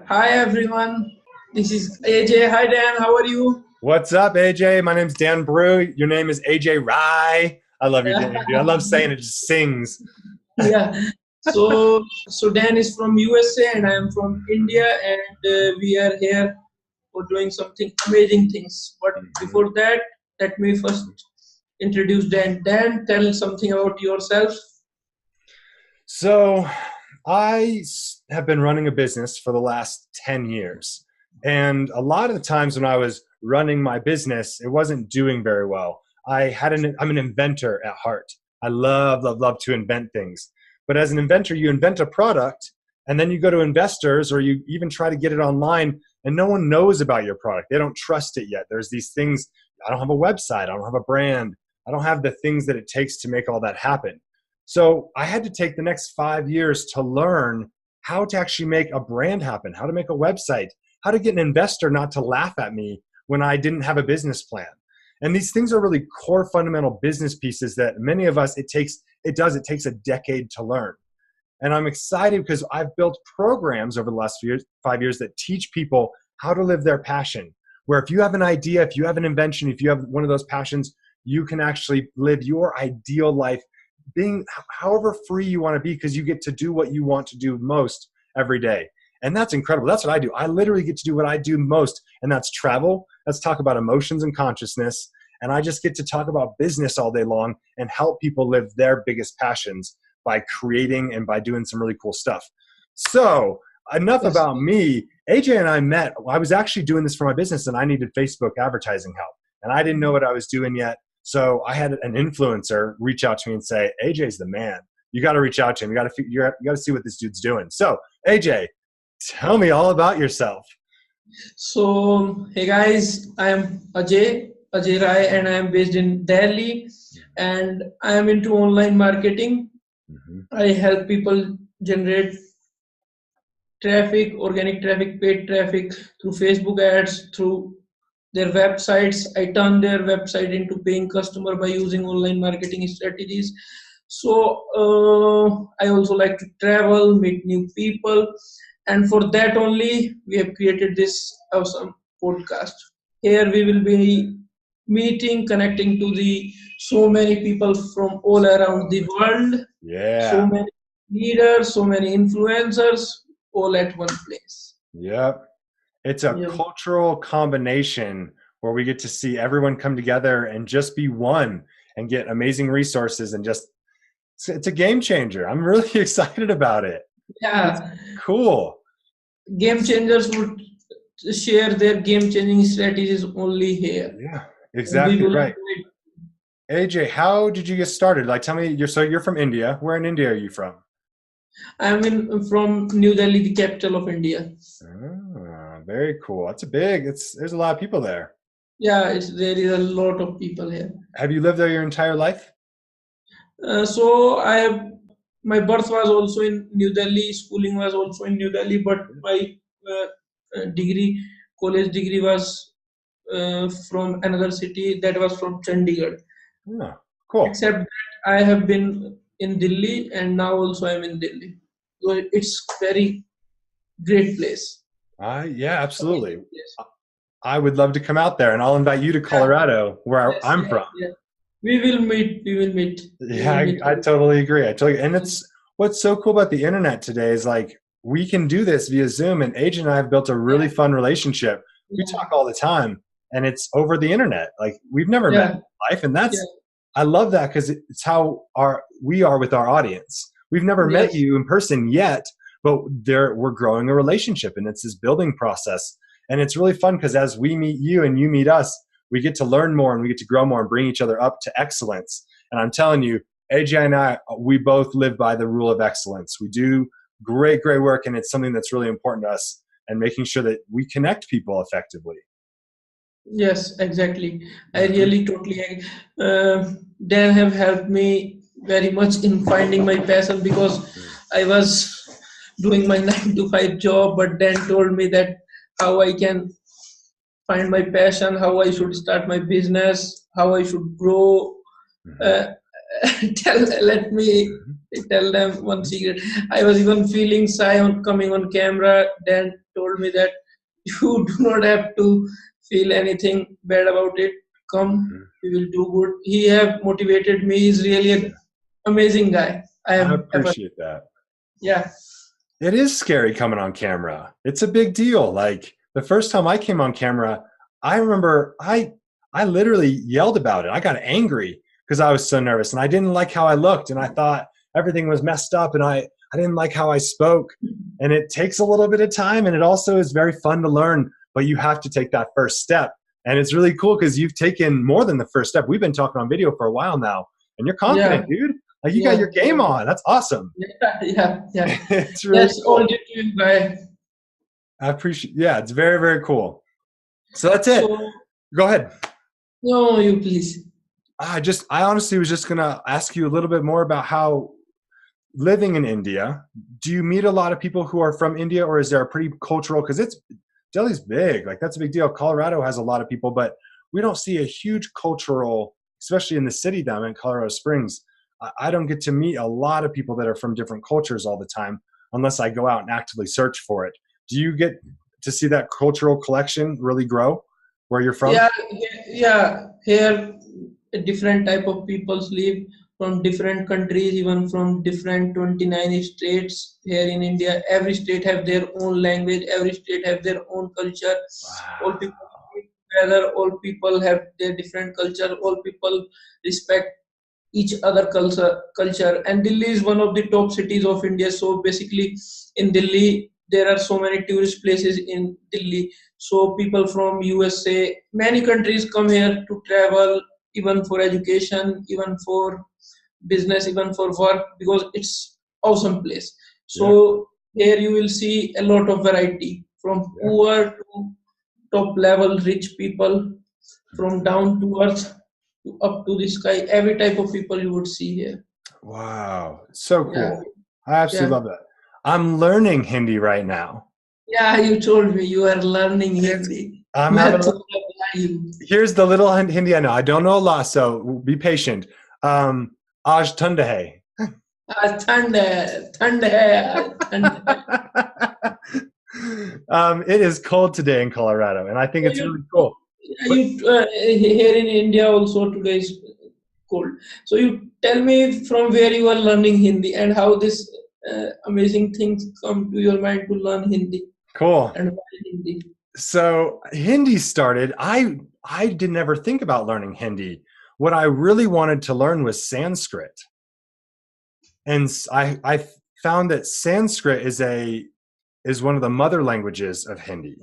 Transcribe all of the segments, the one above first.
Hi everyone, this is AJ. Hi Dan, how are you? What's up, AJ? My name's Dan Brue. Your name is AJ Rai. I love your name, dude. I love saying it. It just sings. Yeah. So Dan is from USA and I am from India, and we are here for doing something amazing things. But Mhm. before that, let me first introduce Dan. Dan, tell something about yourself. So, have been running a business for the last 10 years. And a lot of the times when I was running my business, it wasn't doing very well. I'm an inventor at heart. I love to invent things. But as an inventor, you invent a product and then you go to investors or you even try to get it online and no one knows about your product. They don't trust it yet. There's these things. I don't have a website. I don't have a brand. I don't have the things that it takes to make all that happen. So I had to take the next 5 years to learn how to actually make a brand happen, how to make a website, how to get an investor not to laugh at me when I didn't have a business plan. And these things are really core fundamental business pieces that many of us, it takes a decade to learn. And I'm excited because I've built programs over the last 5 years that teach people how to live their passion. Where if you have an idea, if you have an invention, if you have one of those passions, you can actually live your ideal life being however free you want to be because you get to do what you want to do most every day. And that's incredible. That's what I do. I literally get to do what I do most, and that's travel. Let's talk about emotions and consciousness. And I just get to talk about business all day long and help people live their biggest passions by creating and by doing some really cool stuff. So, enough Yes. about me. AJ and I met. I was actually doing this for my business and I needed Facebook advertising help. And I didn't know what I was doing yet. So I had an influencer reach out to me and say, AJ's the man. You got to reach out to him. You got to see what this dude's doing. So, AJ, tell me all about yourself. So hey guys, I am Ajay Rai, and I am based in Delhi, and I am into online marketing. Mm-hmm. I help people generate traffic, organic traffic, paid traffic through Facebook ads, through their websites. I turn their website into paying customer by using online marketing strategies. So I also like to travel, meet new people, and for that only we have created this awesome podcast. Here we will be meeting, connecting to the so many people from all around the world, so Yeah. many leaders, so many influencers, all at one place. Yep. It's a Yeah. cultural combination where we get to see everyone come together and just be one and get amazing resources and just it's a game changer. I'm really excited about it. It's Yeah, cool. game changers would share their game changing strategies only here. Yeah, And we exactly will right. enjoy it. AJ, how did you get started? Like, tell me, you're from India. Where in India are you from? I'm from New Delhi, the capital of India. Ah, very cool. There's a lot of people there. Yeah, there is a lot of people here. Have you lived there your entire life? So my birth was also in New Delhi, schooling was also in New Delhi, but my uh, degree, college degree was from another city, that was from Chandigarh. Oh, cool. Except that I have been in Delhi, and now also I'm in Delhi. So it's very great place. Yeah, absolutely. Amazing place. I would love to come out there and I'll invite you to Yeah, Colorado where yes, I'm yes, from. yes. We will meet. We will meet. We Yeah, will meet. I totally agree. And it's what's so cool about the internet today is like we can do this via Zoom, and AJ and I have built a Yeah, really fun relationship. We yeah, talk all the time and it's over the internet. Like we've never met yeah, in life, and yeah. I love that because it's how we are with our audience. We've never met Yes, you in person yet, but we're growing a relationship and it's this building process. And it's really fun because as we meet you and you meet us, we get to learn more and we get to grow more and bring each other up to excellence. And I'm telling you, AJ and I, we both live by the rule of excellence. We do great work, and it's something that's really important to us and making sure that we connect people effectively. yes, exactly. I Mm-hmm. really totally agree. Dan have helped me very much in finding my passion, because I was doing my 9 to 5 job, but Dan told me that how I can find my passion, how I should start my business, how I should grow. Mm-hmm. Uh, Let me tell them one secret. I was even feeling shy on coming on camera. Dan told me that you do not have to feel anything bad about it. Come, Mhm. we will do good. He have motivated me. He's really an amazing guy I I have ever. appreciate that. Yeah, It is scary coming on camera. It's a big deal. Like the first time I came on camera, I remember I literally yelled about it. I got angry because I was so nervous and I didn't like how I looked and I thought everything was messed up and I didn't like how I spoke. And it takes a little bit of time and it also is very fun to learn, but you have to take that first step. And it's really cool because you've taken more than the first step. We've been talking on video for a while now and you're confident, yeah, dude. Like you got yeah, your game on. That's awesome. yeah, yeah, yeah. It's really That's all cool. due to you, guy. I appreciate. Yeah, it's very very cool. So that's it. So, Go ahead. no, you please. I honestly was just gonna ask you a little bit more about how living in India. Do you meet a lot of people who are from India, or is there a pretty cultural? Because it's Delhi's big. Like that's a big deal. Colorado has a lot of people, but we don't see a huge cultural, especially in the city down in Colorado Springs. I don't get to meet a lot of people that are from different cultures all the time unless I go out and actively search for it. Do you get to see that cultural collection really grow where you're from? Yeah, yeah. Here, a different type of peoples live from different countries, even from different 29 states here in India. Every state have their own language. Every state have their own culture. All Wow. people live together. All people have their different culture. All people respect each other culture, and Delhi is one of the top cities of India. So basically in Delhi there are so many tourist places in Delhi. So people from USA, many countries come here to travel, even for education, even for business, even for work, because it's awesome place. So Yeah. here you will see a lot of variety, from Yeah. poor to top level rich people, from down to earth to up to the sky. Every type of people you would see here. Wow. So Yeah, cool. I absolutely yeah, love that. I'm learning Hindi right now. yeah. You told me you are learning It's Hindi. I'm मैं having थोड़ा बुला you. here's the little Hindi I know. I don't know a lot, so be patient. Aj Tunda hai. आज ठंड है आज ठंड है. It is cold today in Colorado, and I think So it's really cool. But here in India also today is cold. So you tell me from where you are learning Hindi and how this amazing things come to your mind to learn Hindi cool. and why Hindi. So Hindi started. I didn't ever think about learning Hindi. What I really wanted to learn was Sanskrit, and I found that Sanskrit is one of the mother languages of Hindi.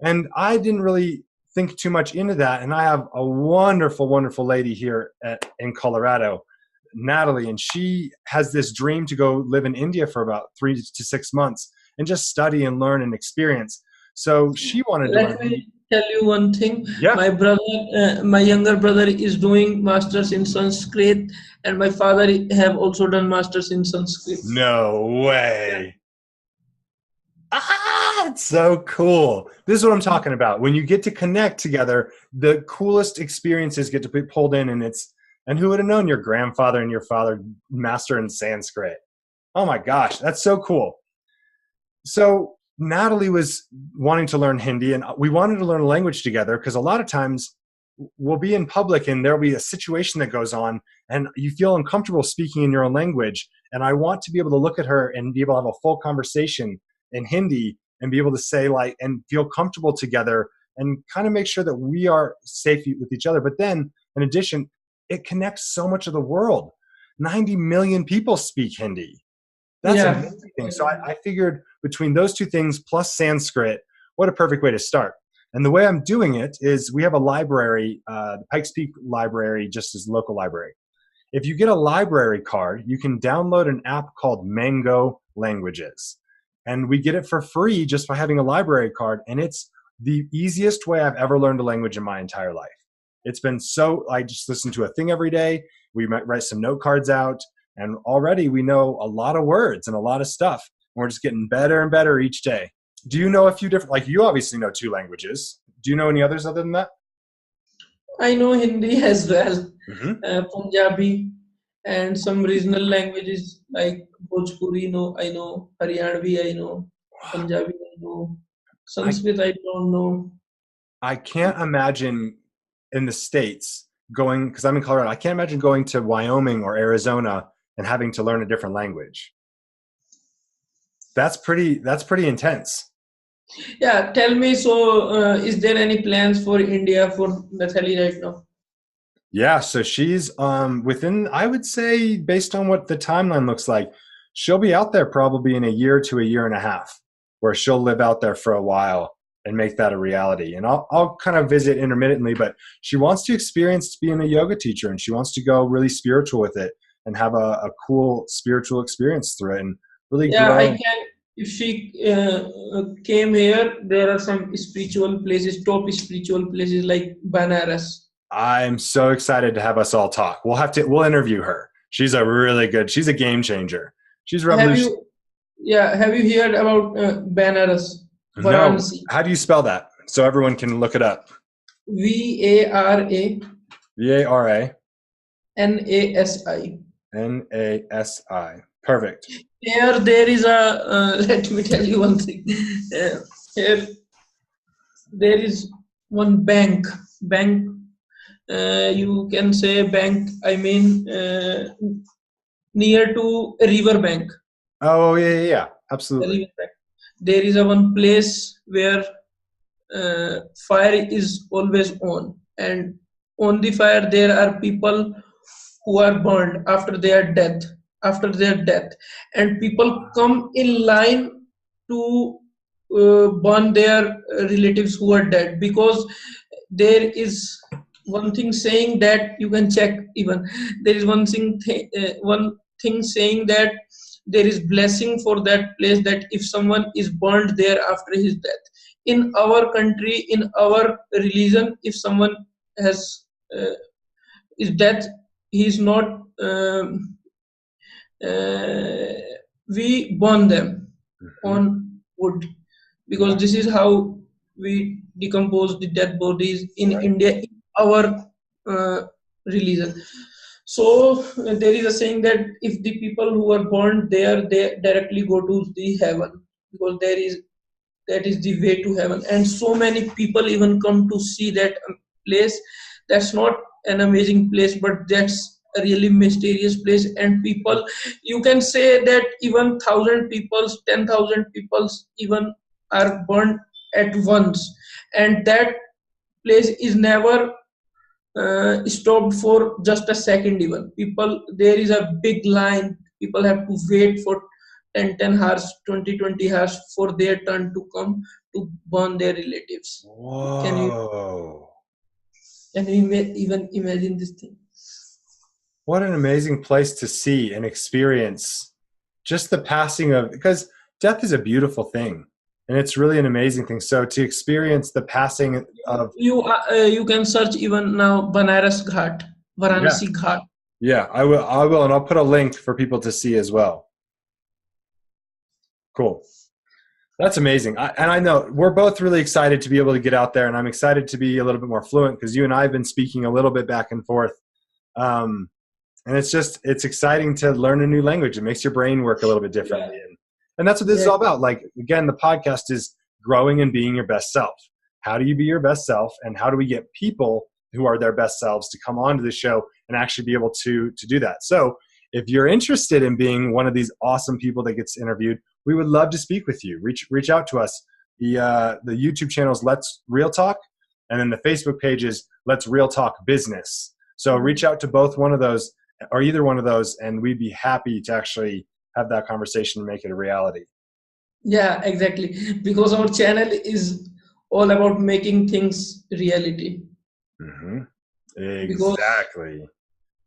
And I didn't really think too much into that. And I have a wonderful, wonderful lady here in Colorado, Natalie, and she has this dream to go live in India for about 3 to 6 months and just study and learn and experience. So she wanted to learn Let Hindi. me tell you one thing. Yeah. My younger brother is doing masters in Sanskrit, and my father have also done masters in Sanskrit. No Yeah, way. Ah, it's so cool. This is what I'm talking about. When you get to connect together, the coolest experiences get to be pulled in, and who would have known your grandfather and your father master in Sanskrit? Oh my gosh, that's so cool. So Natalie was wanting to learn Hindi, and we wanted to learn a language together because a lot of times we'll be in public and there'll be a situation that goes on and you feel uncomfortable speaking in your own language. And I want to be able to look at her and be able to have a full conversation in Hindi and be able to say like and feel comfortable together and kind of make sure that we are safe with each other. But then in addition, it connects so much of the world. 90 million people speak Hindi. That's yeah, amazing. So I figured between those two things plus Sanskrit, what a perfect way to start. And the way I'm doing it is we have a library, the Pikes Peak Library, just as a local library. If you get a library card, you can download an app called Mango Languages. And we get it for free just by having a library card. And it's the easiest way I've ever learned a language in my entire life. It's been so, I just listen to a thing every day. We might write some note cards out. And already we know a lot of words and a lot of stuff. And we're just getting better and better each day. Do you know a few different, like you obviously know 2 languages. Do you know any others other than that? I know Hindi as well, Mm-hmm. Punjabi, and some regional languages like Bhojpuri. No, I know Haryanvi. I know Punjabi. know. I Sanskrit, I don't know. I can't imagine in the States going, because I'm in Colorado, I can't imagine going to Wyoming or Arizona and having to learn a different language. That's pretty intense. Yeah, tell me. So, is there any plans for India for Nathalie right now? Yeah, so she's within, I would say, based on what the timeline looks like, she'll be out there probably in a year to a year and a half, where she'll live out there for a while and make that a reality. And I'll kind of visit intermittently, but she wants to experience being a yoga teacher, and she wants to go really spiritual with it and have a cool spiritual experience through it and really Yeah, I grow. can. If she came here, there are some spiritual places, top spiritual places like Banaras. I'm so excited to have us all talk. We'll interview her. She's a game changer. She's Have revolution. you? Yeah, have you heard about Banaras, No, Varanasi? how do you spell that so everyone can look it up? Varasi. VARA Nasi. NASI. Perfect. Here there is a. Let me tell you one thing. Here there is one bank. Bank. You can say bank. I mean, near to a river bank. Oh yeah, A absolutely. river bank. There is a one place where fire is always on, and on the fire there are people who are burned after their death, and people come in line to burn their relatives who are dead, because there is one thing saying that you can check. Even there is one thing saying that there is blessing for that place, that if someone is burned there after his death. In our country, in our religion, if someone has is death, he is not uh, we burn them Mhm. on wood, because Yeah, this is how we decompose the dead bodies in right. India, in our uh, religion. So there is a saying that if the people who are born there, they directly go to the heaven, because that is the way to heaven. And so many people even come to see that place. That's not an amazing place, but that's a really mysterious place. And people, you can say that even 1,000 people, 10,000 people even are burned at once, and that place is never stopped for just a second. Even people, there is a big line. People have to wait for 10 hours, 20 hours for their turn to come to burn their relatives. Can you Whoa. even imagine this thing? What an amazing place to see and experience just the passing of, because death is a beautiful thing and it's really an amazing thing. So to experience the passing of, You can search even now Banaras Ghat, yeah, Varanasi Ghat. yeah, I will, and I'll put a link for people to see as well. Cool. That's amazing. And I know we're both really excited to be able to get out there, and I'm excited to be a little bit more fluent because you and I have been speaking a little bit back and forth. Um, and it's exciting to learn a new language. It makes your brain work a little bit Yeah, differently. And that's what this is yeah, all about. Like, again, the podcast is growing and being your best self. How do you be your best self? And how do we get people who are their best selves to come onto the show and actually be able to do that? So if you're interested in being one of these awesome people that gets interviewed, we would love to speak with you. Reach out to us. The YouTube channel is Let's Real Talk, and then the Facebook page is Let's Real Talk Business. So reach out to both one of those or either one of those, and we'd be happy to actually have that conversation and make it a reality. yeah, exactly. Because our channel is all about making things reality. Mm-hmm. Because Exactly.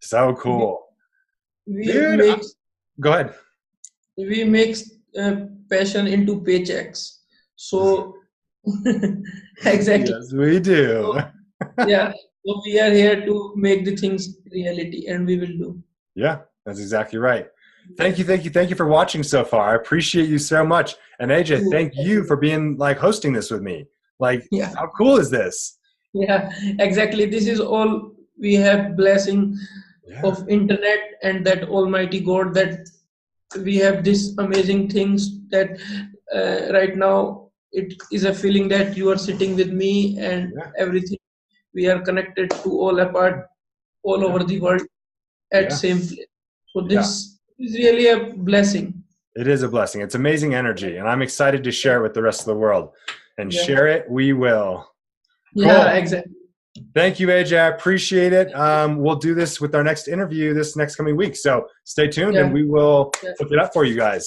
So we, cool. we Dude, make go ahead. we make passion into paychecks. So exactly. Yes, we do. So yeah, so we are here to make the things reality, and we will do. Yeah, that's exactly right. Thank you for watching so far. I appreciate you so much. And AJ, You, thank you for being like hosting this with me. Like, yeah, how cool is this? yeah, exactly. This is all we have, blessing Yeah. of internet and that Almighty God, that we have these amazing things that right now. it is a feeling that you are sitting with me and Yeah. everything. We are connected to all apart, all Yeah. over the world at Yeah. same place. So Yeah. this is really a blessing. It is a blessing. It's amazing energy, and I'm excited to share it with the rest of the world. And Yeah, share it, we will. yeah, Cool. exactly. Thank you, AJ. I appreciate it. We'll do this with our next interview this next coming week. So stay tuned, and Yeah, we will yeah. flip it up for you guys.